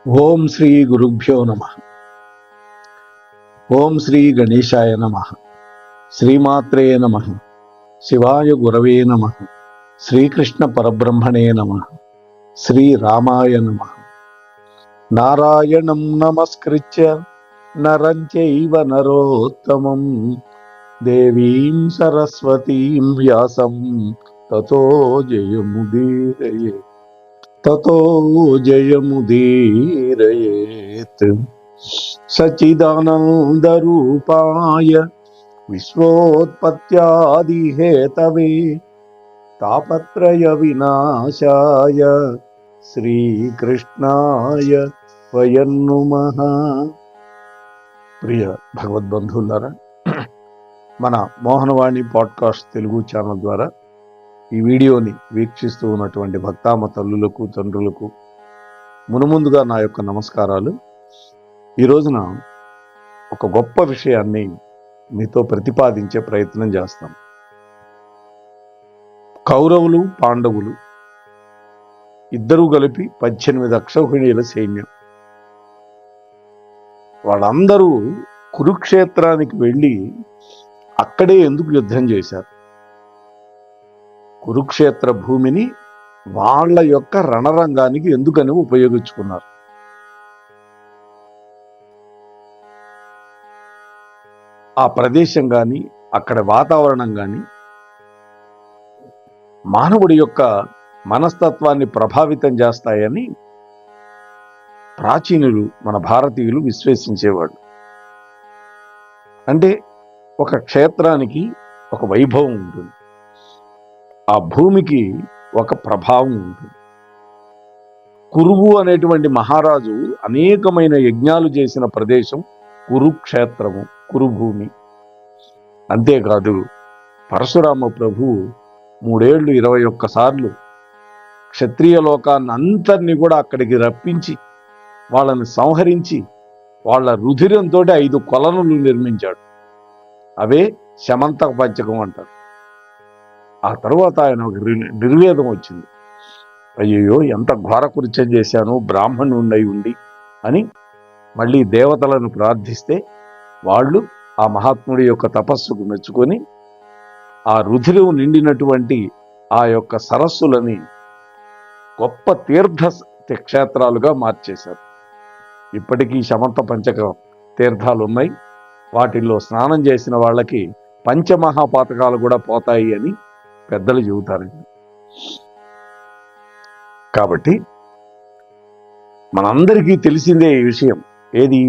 ఓం శ్రీ గురుభ్యో నమ. ఓం శ్రీ గణేశాయ నమ. శ్రీమాత్రే నమ. శివాయ గురవే నమ. శ్రీకృష్ణ పరబ్రహ్మణే నమ. శ్రీరామాయ నమ. నారాయణం నమస్కృత్య నరం చైవ నరోత్తమం దేవీం సరస్వతీం వ్యాసం తతో జయముదీరయే తతో జయముదీరయేత్. సచ్చిదానందరూపాయ విశ్వోత్పత్యాదిహేతవే తాపత్రయ వినాశాయ శ్రీకృష్ణాయ వయం నమః. ప్రియ భగవద్బంధువులారా, మన మోహనవాణి పాడ్కాస్ట్ తెలుగు ఛానల్ ద్వారా ఈ వీడియోని వీక్షిస్తూ ఉన్నటువంటి భక్తామ తల్లులకు తండ్రులకు మునుముందుగా నా యొక్క నమస్కారాలు. ఈ రోజున ఒక గొప్ప విషయాన్ని మీతో ప్రతిపాదించే ప్రయత్నం చేస్తాం. కౌరవులు పాండవులు ఇద్దరూ కలిపి 18 అక్షౌహిణీల సైన్యం. వాళ్ళందరూ కురుక్షేత్రానికి వెళ్ళి అక్కడే ఎందుకు యుద్ధం చేశారు? కురుక్షేత్ర భూమిని వాళ్ళ యొక్క రణరంగానికి ఎందుకని ఉపయోగించుకున్నారు? ఆ ప్రదేశం కానీ అక్కడ వాతావరణం కానీ మానవుడి యొక్క మనస్తత్వాన్ని ప్రభావితం చేస్తాయని ప్రాచీనులు, మన భారతీయులు విశ్వసించేవాడు. అంటే ఒక క్షేత్రానికి ఒక వైభవం ఉంటుంది, ఆ భూమికి ఒక ప్రభావం ఉంటుంది. కురువు అనేటువంటి మహారాజు అనేకమైన యజ్ఞాలు చేసిన ప్రదేశం కురుక్షేత్రము, కురుభూమి. అంతేకాదు, పరశురామ ప్రభువు 3 ఏళ్ళు 21 సార్లు క్షత్రియ లోకాన్ని అంతర్ని కూడా అక్కడికి రప్పించి వాళ్ళని సంహరించి వాళ్ళ రుధిరంతో 5 కొలనులు నిర్మించాడు. అవే శమంతక పంచకం అంటారు. ఆ తరువాత ఆయన ఒక నిర్వేదం వచ్చింది. అయ్యో, ఎంత ఘోర కృత్యం చేశాను బ్రాహ్మణుండై ఉండి అని మళ్ళీ దేవతలను ప్రార్థిస్తే వాళ్ళు ఆ మహాత్ముడి యొక్క తపస్సుకు మెచ్చుకొని ఆ రుధిరం నిండినటువంటి ఆ యొక్క సరస్సులని గొప్ప తీర్థ క్షేత్రాలుగా మార్చేశారు. ఇప్పటికీ శమంత పంచక తీర్థాలు ఉన్నాయి. వాటిల్లో స్నానం చేసిన వాళ్ళకి పంచమహాపాతకాలు కూడా పోతాయి అని పెద్దలు చెబుతారండి. కాబట్టి మనందరికీ తెలిసిందే ఈ విషయం. ఏది?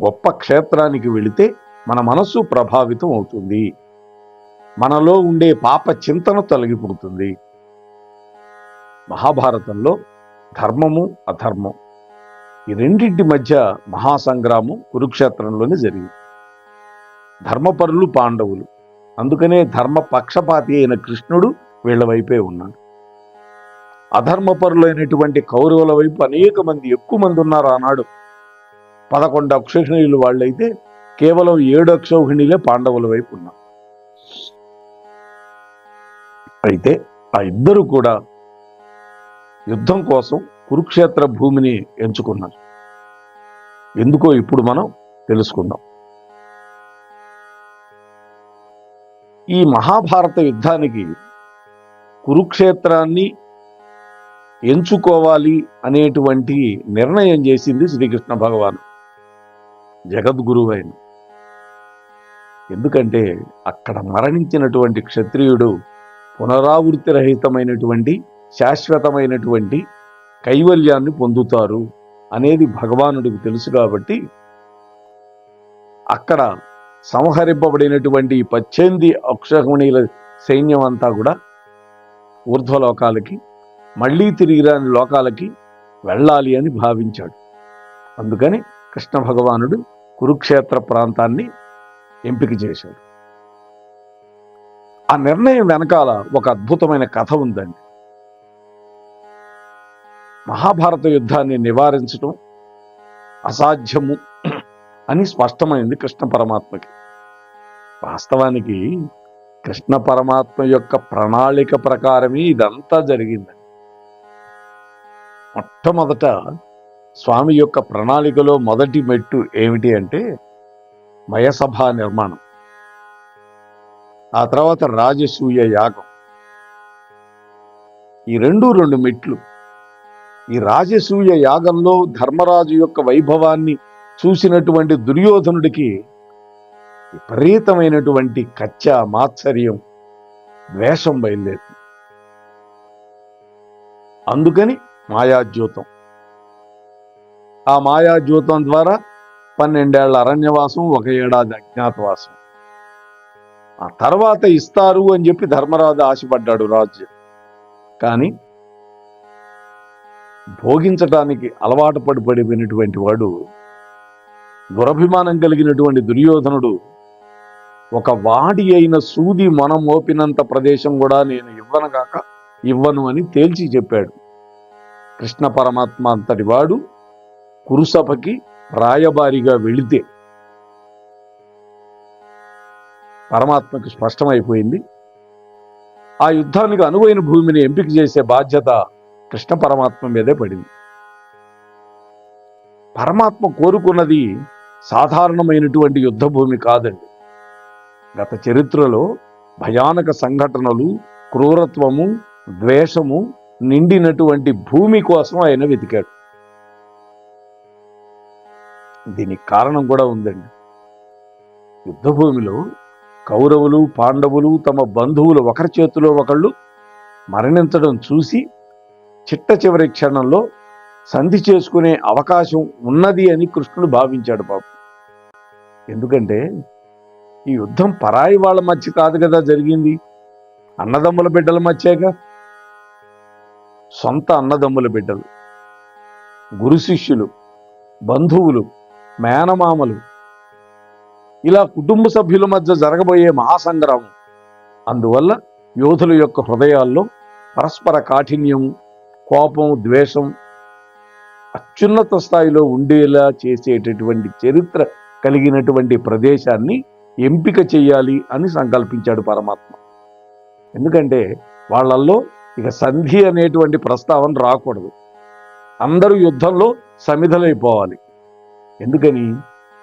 గొప్ప క్షేత్రానికి వెళితే మన మనస్సు ప్రభావితం అవుతుంది, మనలో ఉండే పాప చింతన తొలగిపోతుంది. మహాభారతంలో ధర్మము అధర్మం ఈ రెండింటి మధ్య మహాసంగ్రామం కురుక్షేత్రంలోనే జరిగింది. ధర్మపరులు పాండవులు, అందుకనే ధర్మ పక్షపాతి అయిన కృష్ణుడు వీళ్ల వైపే ఉన్నాడు. అధర్మపరులైనటువంటి కౌరవుల వైపు అనేక మంది, ఎక్కువ మంది ఉన్నారు. ఆనాడు 11 అక్షౌహిణీలు వాళ్ళైతే కేవలం 7 అక్షౌహిణీలే పాండవుల వైపు ఉన్నారు. అయితే ఆ ఇద్దరు కూడా యుద్ధం కోసం కురుక్షేత్ర భూమిని ఎంచుకున్నారు. ఎందుకో ఇప్పుడు మనం తెలుసుకుందాం. ఈ మహాభారత యుద్ధానికి కురుక్షేత్రాన్ని ఎంచుకోవాలి అనేటువంటి నిర్ణయం చేసింది శ్రీకృష్ణ భగవాను, జగద్గురువైన. ఎందుకంటే అక్కడ మరణించినటువంటి క్షత్రియుడు పునరావృత్తి రహితమైనటువంటి శాశ్వతమైనటువంటి కైవల్యాన్ని పొందుతారు అనేది భగవానుడికి తెలుసు. కాబట్టి అక్కడ సంహరింపబడినటువంటి 18 అక్షౌహిణీల సైన్యం అంతా కూడా ఊర్ధ్వలోకాలకి, మళ్లీ తిరిగి రాని లోకాలకి వెళ్ళాలి అని భావించాడు. అందుకని కృష్ణ భగవానుడు కురుక్షేత్ర ప్రాంతాన్ని ఎంపిక చేశాడు. ఆ నిర్ణయం వెనకాల ఒక అద్భుతమైన కథ ఉందండి. మహాభారత యుద్ధాన్ని నివారించడం అసాధ్యము అని స్పష్టమైంది కృష్ణ పరమాత్మకి. వాస్తవానికి కృష్ణ పరమాత్మ యొక్క ప్రణాళిక ప్రకారమే ఇదంతా జరిగింది. మొట్టమొదట స్వామి యొక్క ప్రణాళికలో మొదటి మెట్టు ఏమిటి అంటే మయసభ నిర్మాణం, ఆ తర్వాత రాజసూయ యాగం. ఈ రెండు మెట్లు. ఈ రాజసూయ యాగంలో ధర్మరాజు యొక్క వైభవాన్ని చూసినటువంటి దుర్యోధనుడికి విపరీతమైనటువంటి కచ్చ, మాత్సర్యం, ద్వేషం బయలుదేరింది. అందుకని మాయాద్యూతం. ఆ మాయాద్యూతం ద్వారా 12 ఏళ్ల అరణ్యవాసం, 1 ఏడాది అజ్ఞాతవాసం. ఆ తర్వాత ఇస్తారు అని చెప్పి ధర్మరాజు ఆశపడ్డాడు రాజ్యం. కానీ భోగించటానికి అలవాటు పడిపోయినటువంటి వాడు, దురభిమానం కలిగినటువంటి దుర్యోధనుడు ఒక వాడి అయిన సూది మనం మోపినంత ప్రదేశం కూడా నేను ఇవ్వను అని తేల్చి చెప్పాడు. కృష్ణ పరమాత్మ అంతటి వాడు కురుసభకి రాయబారిగా వెళితే పరమాత్మకు స్పష్టమైపోయింది, ఆ యుద్ధానికి అనువైన భూమిని ఎంపిక చేసే బాధ్యత కృష్ణ పరమాత్మ మీదే పడింది. పరమాత్మ కోరుకున్నది సాధారణమైనటువంటి యుద్ధ భూమి కాదండి. గత చరిత్రలో భయానక సంఘటనలు, క్రూరత్వము, ద్వేషము నిండినటువంటి భూమి కోసం ఆయన వెతికాడు. దీనికి కారణం కూడా ఉందండి. యుద్ధ భూమిలో కౌరవులు, పాండవులు తమ బంధువులు ఒకరి చేతిలో ఒకళ్ళు మరణించడం చూసి చిట్ట చివరి క్షణంలో సంధి చేసుకునే అవకాశం ఉన్నది అని కృష్ణుడు భావించాడు పాపం. ఎందుకంటే ఈ యుద్ధం పరాయి వాళ్ళ మధ్య కాదు కదా జరిగింది, అన్నదమ్ముల బిడ్డల మధ్యేగా. సొంత అన్నదమ్ముల బిడ్డలు, గురు శిష్యులు, బంధువులు, మేనమామలు, ఇలా కుటుంబ సభ్యుల మధ్య జరగబోయే మహాసంగ్రామం. అందువల్ల యోధుల యొక్క హృదయాల్లో పరస్పర కాఠిన్యం, కోపం, ద్వేషం అత్యున్నత స్థాయిలో ఉండేలా చేసేటటువంటి చరిత్ర కలిగినటువంటి ప్రదేశాన్ని ఎంపిక చెయ్యాలి అని సంకల్పించాడు పరమాత్మ. ఎందుకంటే వాళ్ళల్లో ఇక సంధి అనేటువంటి ప్రస్తావన రాకూడదు, అందరూ యుద్ధంలో సమిధలైపోవాలి. ఎందుకని?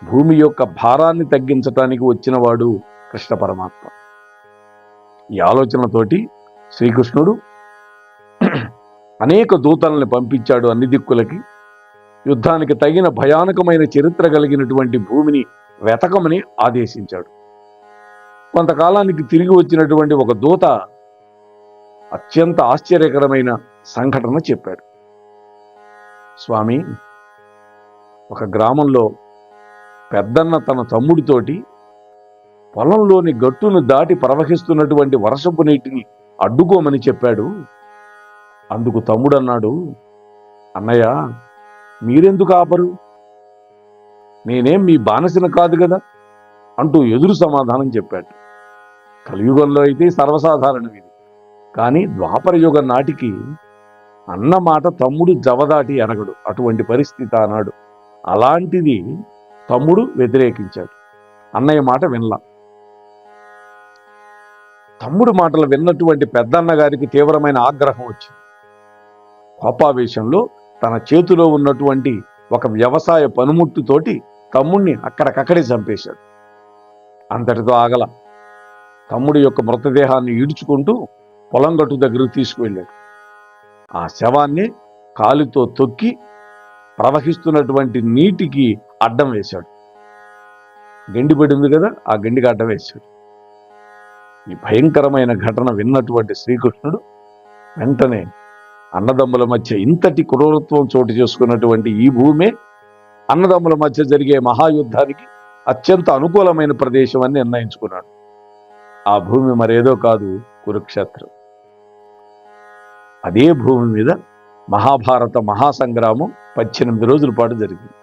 భూమి యొక్క భారాన్ని తగ్గించటానికి వచ్చినవాడు కృష్ణ పరమాత్మ. ఈ ఆలోచనతోటి శ్రీకృష్ణుడు అనేక దూతల్ని పంపించాడు అన్ని దిక్కులకి. యుద్ధానికి తగిన భయానకమైన చరిత్ర కలిగినటువంటి భూమిని వెతకమని ఆదేశించాడు. కొంతకాలానికి తిరిగి వచ్చినటువంటి ఒక దూత అత్యంత ఆశ్చర్యకరమైన సంఘటన చెప్పాడు. స్వామి, ఒక గ్రామంలో పెద్దన్న తన తమ్ముడితోటి పొలంలోని గట్టును దాటి ప్రవహిస్తున్నటువంటి వర్షపు నీటిని అడ్డుకోమని చెప్పాడు. అందుకు తమ్ముడు అన్నాడు, అన్నయ్య, మీరెందుకు ఆపరు? నేనేం మీ బానిసను కాదు కదా అంటూ ఎదురు సమాధానం చెప్పాడు. కలియుగంలో అయితే సర్వసాధారణం ఇది. కానీ ద్వాపర యుగం నాటికి అన్న మాట తమ్ముడు జవదాటి ఎనగడు, అటువంటి పరిస్థితి అన్నాడు. అలాంటిది తమ్ముడు వ్యతిరేకించాడు, అన్నయ్య మాట వినలా. తమ్ముడు మాటలు విన్నటువంటి పెద్దన్న గారికి తీవ్రమైన ఆగ్రహం వచ్చింది. కోపావేశంలో తన చేతిలో ఉన్నటువంటి ఒక వ్యవసాయ పనిముట్టుతోటి తమ్ముడిని అక్కడికక్కడే చంపేశాడు. అంతటితో ఆగల. తమ్ముడి యొక్క మృతదేహాన్ని ఈడ్చుకుంటూ పొలం గట్టు దగ్గరకు తీసుకువెళ్ళాడు. ఆ శవాన్ని కాలితో తొక్కి ప్రవహిస్తున్నటువంటి నీటికి అడ్డం వేశాడు. గండి పడింది కదా, ఆ గండికి అడ్డం వేశాడు. ఈ భయంకరమైన ఘటన విన్నటువంటి శ్రీకృష్ణుడు వెంటనే అన్నదమ్ముల మధ్య ఇంతటి క్రూరత్వం చోటు చేసుకున్నటువంటి ఈ భూమే అన్నదమ్ముల మధ్య జరిగే మహాయుద్ధానికి అత్యంత అనుకూలమైన ప్రదేశం అని నిర్ణయించుకున్నాడు. ఆ భూమి మరేదో కాదు, కురుక్షేత్రం. అదే భూమి మీద మహాభారత మహాసంగ్రామం 18 రోజుల పాటు జరిగింది.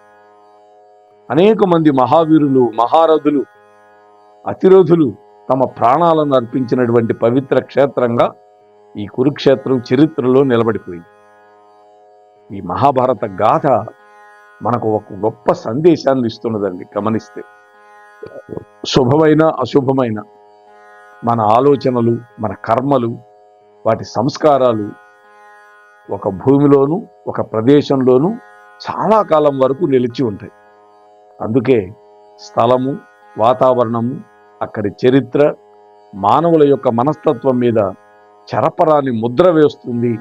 అనేక మంది మహావీరులు, మహారథులు, అతిరథులు తమ ప్రాణాలను అర్పించినటువంటి పవిత్ర క్షేత్రంగా ఈ కురుక్షేత్రం చరిత్రలో నిలబడిపోయింది. ఈ మహాభారత గాథ మనకు ఒక గొప్ప సందేశాన్ని ఇస్తున్నదండి. గమనిస్తే శుభమైన అశుభమైన మన ఆలోచనలు, మన కర్మలు, వాటి సంస్కారాలు ఒక భూమిలోనూ ఒక ప్రదేశంలోనూ చాలా కాలం వరకు నిలిచి ఉంటాయి. అందుకే స్థలము, వాతావరణము, అక్కడి చరిత్ర మానవుల యొక్క మనస్తత్వం మీద చెరపరాని ముద్ర వేస్తుంది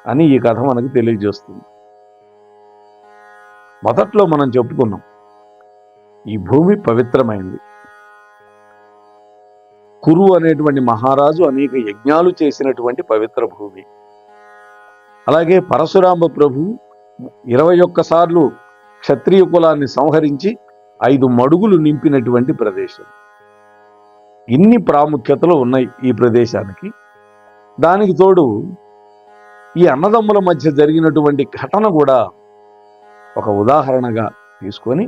అని ఈ కథ మనకు తెలియజేస్తుంది. మొదట్లో మనం చెప్పుకున్నాం, ఈ భూమి పవిత్రమైంది. కురు అనేటువంటి మహారాజు అనేక యజ్ఞాలు చేసినటువంటి పవిత్ర భూమి. అలాగే పరశురామ ప్రభు 21 సార్లు క్షత్రియ కులాన్ని సంహరించి 5 మడుగులు నింపినటువంటి ప్రదేశం. ఇన్ని ప్రాముఖ్యతలు ఉన్నాయి ఈ ప్రదేశానికి. దానికి తోడు ఈ అన్నదమ్ముల మధ్య జరిగినటువంటి ఘటన కూడా ఒక ఉదాహరణగా తీసుకొని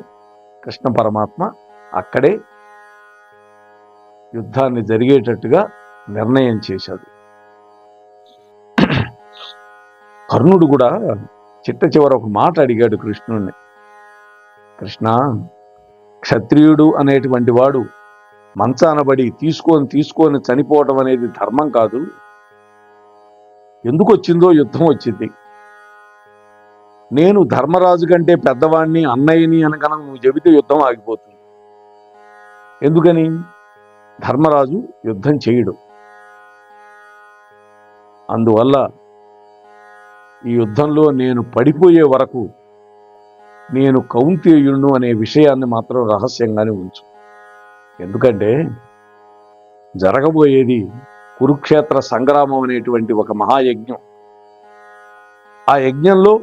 కృష్ణ పరమాత్మ అక్కడే యుద్ధాన్ని జరిగేటట్టుగా నిర్ణయం చేశాడు. కర్ణుడు కూడా చిట్ట చివర ఒక మాట అడిగాడు కృష్ణుణ్ణి, కృష్ణ, క్షత్రియుడు అనేటువంటి వాడు మంచానబడి తీసుకొని చనిపోవటం అనేది ధర్మం కాదు. ఎందుకు వచ్చిందో యుద్ధం వచ్చింది. నేను ధర్మరాజు కంటే పెద్దవాణ్ణి, అన్నయ్యని అనకన నువ్వు చెబితే యుద్ధం ఆగిపోతుంది. ఎందుకని? ధర్మరాజు యుద్ధం చేయడు. అందువల్ల ఈ యుద్ధంలో నేను పడిపోయే వరకు నేను కౌంతేయుణ్ణు అనే విషయాన్ని మాత్రం రహస్యంగానే ఉంచు. ఎందుకంటే జరగబోయేది కురుక్షేత్ర సంగ్రామం అనేటువంటి ఒక మహాయజ్ఞం. ఆ యజ్ఞంలో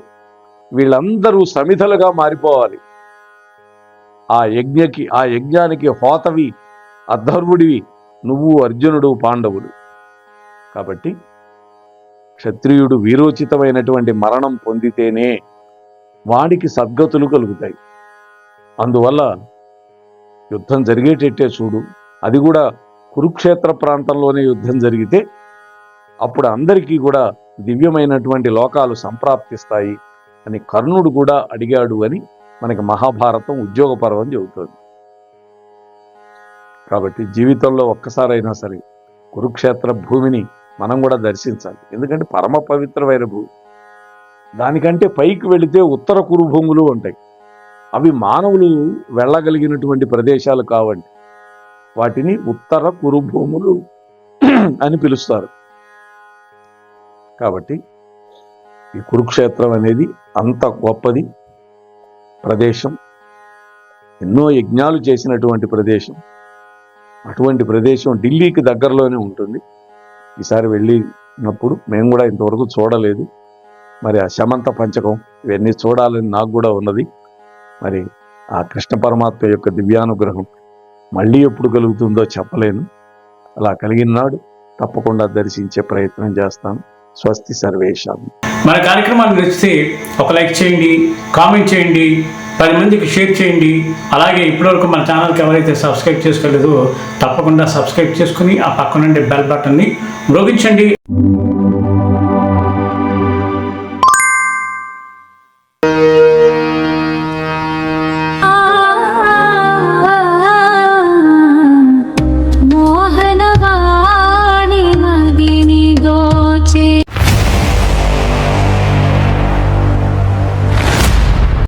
వీళ్ళందరూ సమిధలుగా మారిపోవాలి. ఆ యజ్ఞానికి హోతవి, అధర్వుడివి నువ్వు, అర్జునుడు, పాండవులు. కాబట్టి క్షత్రియుడు వీరోచితమైనటువంటి మరణం పొందితేనే వాడికి సద్గతులు కలుగుతాయి. అందువల్ల యుద్ధం జరిగేటట్టే చూడు. అది కూడా కురుక్షేత్ర ప్రాంతంలోనే యుద్ధం జరిగితే అప్పుడు అందరికీ కూడా దివ్యమైనటువంటి లోకాలు సంప్రాప్తిస్తాయి అని కర్ణుడు కూడా అడిగాడు అని మనకి మహాభారతం ఉద్యోగ పర్వం చెబుతుంది. కాబట్టి జీవితంలో ఒక్కసారైనా సరే కురుక్షేత్ర భూమిని మనం కూడా దర్శించాలి. ఎందుకంటే పరమ పవిత్రమైన భూమి. దానికంటే పైకి వెళితే ఉత్తర కురు భూములు ఉంటాయి. అవి మానవులు వెళ్ళగలిగినటువంటి ప్రదేశాలు కావండి. వాటిని ఉత్తర కురు భూములు అని పిలుస్తారు. కాబట్టి ఈ కురుక్షేత్రం అనేది అంత గొప్పది ప్రదేశం. ఎన్నో యజ్ఞాలు చేసినటువంటి ప్రదేశం. అటువంటి ప్రదేశం ఢిల్లీకి దగ్గరలోనే ఉంటుంది. ఈసారి వెళ్ళినప్పుడు మేము కూడా ఇంతవరకు చూడలేదు. మరి ఆ శమంత పంచకం ఇవన్నీ చూడాలని నాకు కూడా ఉన్నది. మరి ఆ కృష్ణ పరమాత్మ యొక్క దివ్యానుగ్రహం మళ్ళీ ఎప్పుడు కలుగుతుందో చెప్పలేను. అలా కలిగిన నాడు తప్పకుండా దర్శించే ప్రయత్నం చేస్తాను. స్వస్తి సర్వేషాం. మన కార్యక్రమాన్ని నచ్చితే ఒక లైక్ చేయండి, కామెంట్ చేయండి, 10 మందికి షేర్ చేయండి. అలాగే ఇప్పటివరకు మన ఛానల్కి ఎవరైతే సబ్స్క్రైబ్ చేసుకోలేదో తప్పకుండా సబ్స్క్రైబ్ చేసుకుని ఆ పక్కనుండే బెల్ బటన్ని మ్రోగించండి.